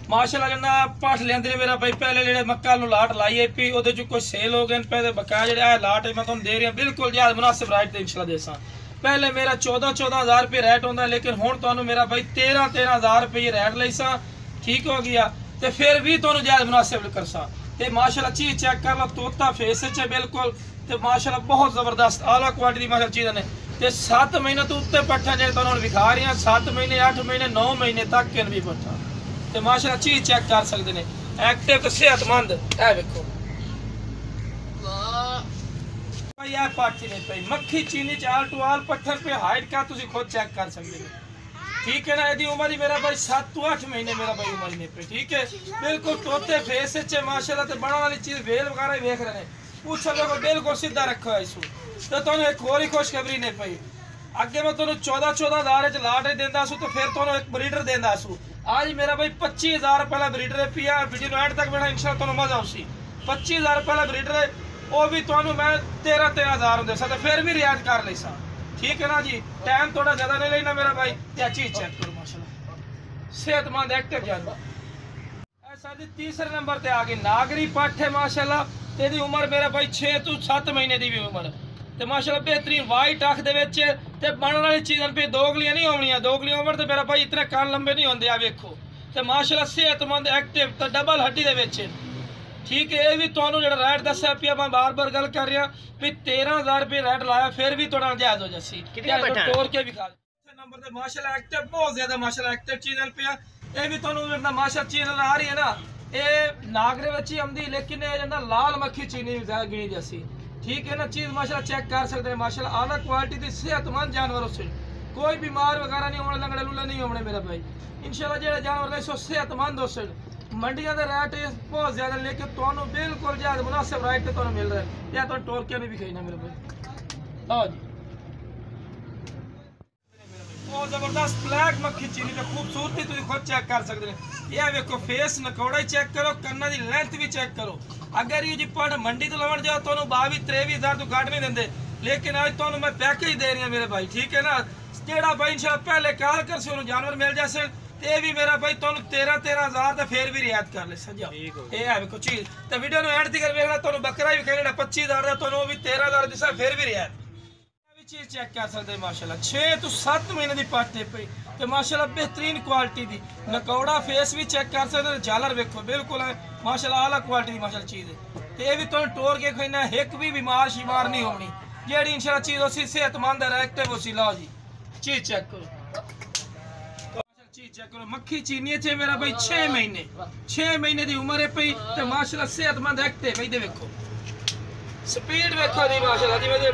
माशाल्लाह जन्ना पाठ लेंदे मेरा भाई पहले जेड़े मक्का नु लाट लाई है पी ओदे च कोई सेल हो गए पे बकाया जेड़ा लाट है मैं तुम दे रही हूं बिल्कुल यार मुनासिब रेट ते इंशाल्लाह देसा। पहले मेरा 14,000 रुपये रेट होंदा लेकिन हुण तुहानू मेरा भाई 13,000 रुपये रेट लईसा ठीक हो गया ते फिर भी तुहानू जायज मुनासिब करसा। ते माशाल्लाह चीज चेक कर लो तोता फेस च बिल्कुल ते माशाल्लाह बहुत जबरदस्त आला क्वालिटी दी माशाल्लाह चीज़ ने ते 7 महीने तो उत्ते पट्ठा जे तुहानू विखा रही हैं 7 महीने 8 महीने 9 महीने तक किन भी पट्ठा ते माशाल्लाह चीज चेक कर सकते हैं एक्टिव ते सेहतमंद है देखो भाई ये पाठी नहीं पई मक्खी चीनी चाल टू आल पत्थर पे हाइट का तुसी खुद चेक कर सकते हैं ठीक है ना। यदि उम्र ही मेरा भाई 7 to 8 महीने मेरा भाई उम्र नहीं पे ठीक है बिल्कुल तोते फेस च माशाल्लाह ते बड़ा वाली चीज वेल वगैरह देख रहे हैं पूछो देखो बिल्कुल सीधा रखा है इसको तो तुहानू एक और ही खुशखबरी नहीं पई अगे मैं तुहानू 14,000 च लाट देंदा सू तो फिर तुहानू एक ब्रीडर देंदा सू आज मेरा भाई 25,000 पहला ब्रीडर पिया वीडियो एंड तक बैठा इंशाल्लाह तुहानू मजा आउसी 25,000 पहला ब्रीडर है वो भी तुहानू मैं 13,000 दे सकदा फिर भी रियायत कर लेसा ठीक है ना जी। टाइम थोड़ा ज्यादा नहीं लेना मेरा भाई क्या चीज चेक करो माशाल्लाह सेहतमंद एक्टिव जानवर ऐसा जी। तीसरे नंबर ते आ गई नागरी पट्ठ है माशाल्लाह तेरी उम्र मेरा भाई 6 to 7 महीने की भी उम्र ते माशाल्लाह बेहतरीन वाइट अख दे विच ते बनने वाली चीज़ां पे दोगलियां नहीं होवणियां दोगलियां उम्र ते मेरा भाई इतने कान लंबे नहीं होंदे आ वेखो ते माशाल्लाह सेहतमंद एक्टिव ते डबल हड्डी दे विच ठीक है। ये भी तुहानू जेड़ा रेट दस्सिया पिया मैं बार बार गल कर रहा भी 13,000 रुपये रेट लाया फिर भी थोड़ा जायज हो जासी तोड़ के भी खा नंबर ते माशाल्लाह एक्टिव बहुत ज्यादा माशाल्लाह एक्टिव चीज़ पिया ये भी तुहानू माशाल्लाह चीज़ आ रही है ना ये नागरे विच ही आंदी लेकिन ये जंदा लाल मक्खी चीनी ज्यादा गिनी जासी ठीक है ना। चीज़ माशाल्लाह चेक कर सकते हैं माशाल्लाह आला क्वालिटी की सेहतमंद जानवर उससे कोई बीमार वगैरह नहीं होने लंगड़े लुले नहीं होने मेरा भाई इंशाल्लाह जो जानवर सो सेहतमंद उससे मंडियां दे रेट बहुत ज्यादा लेकिन तुहानू बिल्कुल ज्यादा मुनासिब रेट ते तुहानू मिल रहा है या तो टोल के भी खाई ना मेरे भाई हाँ जी बहुत जबरदस्त ब्लैक मक्खी चीनी की खूबसूरती तुम खुद चेक कर सकते हैं। यह देखो फेस नकौड़ा ही चेक करो कन्ना की लेंथ भी चेक करो अगर ये जी पट मंडी तो लवन जाओ तो 22-23,000 तो घट नहीं देंगे लेकिन आज तो मैं पैकेज दे रही हूँ मेरे भाई ठीक है ना जेड़ा भाई इंशाल्लाह पहले कॉल कर से जानवर मिल जाए ते भी मेरा भाई तुहानू 13,000 तो फिर भी रियायत कर ले सजा ये है देखो चीज तो वीडियो नु एंड तक वेखना तुहानू बकरा भी खेलना 25,000 दा तुहानू भी 13,000 दिसा फिर भी रियायत भी चीज चेक कर सकते माशाल्लाह 6 to 7 महीने दी पाटे पे ते माशाल्लाह बेहतरीन क्वालिटी दी नकौड़ा फेस भी चेक कर सकते झालर देखो बिल्कुल माशाल्लाह आला क्वालिटी दी माशाल्लाह चीज है ते ये भी तुहानू तोड़ के खाना एक भी बीमार शिमार नहीं होनी जेड़ी इंशाल्लाह चीज उसी सेहतमंद है एक्टिव उसी लाओ जी चीज चेक करो चेक करो मक्खी चीनी चे मेरा भाई 6 महीने की उम्र है पई ते माशाल्लाह सेहतमंद एक्टिव है देखो स्पीड देखो जी माशाल्लाह जी मेरे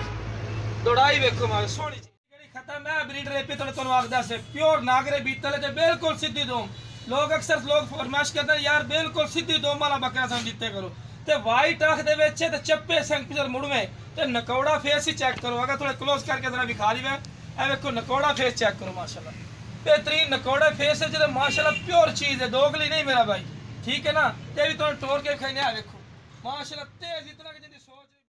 दौड़ाई देखो माशाल्लाह सोनी जेडी खत्म है ब्रीडर है पे तो आखदा से प्योर नागरे बीतल है बिल्कुल सीधी दोम लोग अक्सर लोग फरमाइश करते हैं यार बिल्कुल सीधी दोम वाला बकरा सन दिते करो ते वाइट आंख दे विच ते चप्पे संग मुड़वे ते नकौड़ा फेस ही चेक करो अगर थोड़ा क्लोज करके जरा दिखा दी ए देखो नकौड़ा फेस चेक करो माशाल्लाह बेहतरीन नकौड़ा फेस है माशाल्लाह प्योर चीज है दोगली नहीं मेरा भाई ठीक है ना ते भी तो तोड़ के खाने देखो माशाल्लाह तेज इतना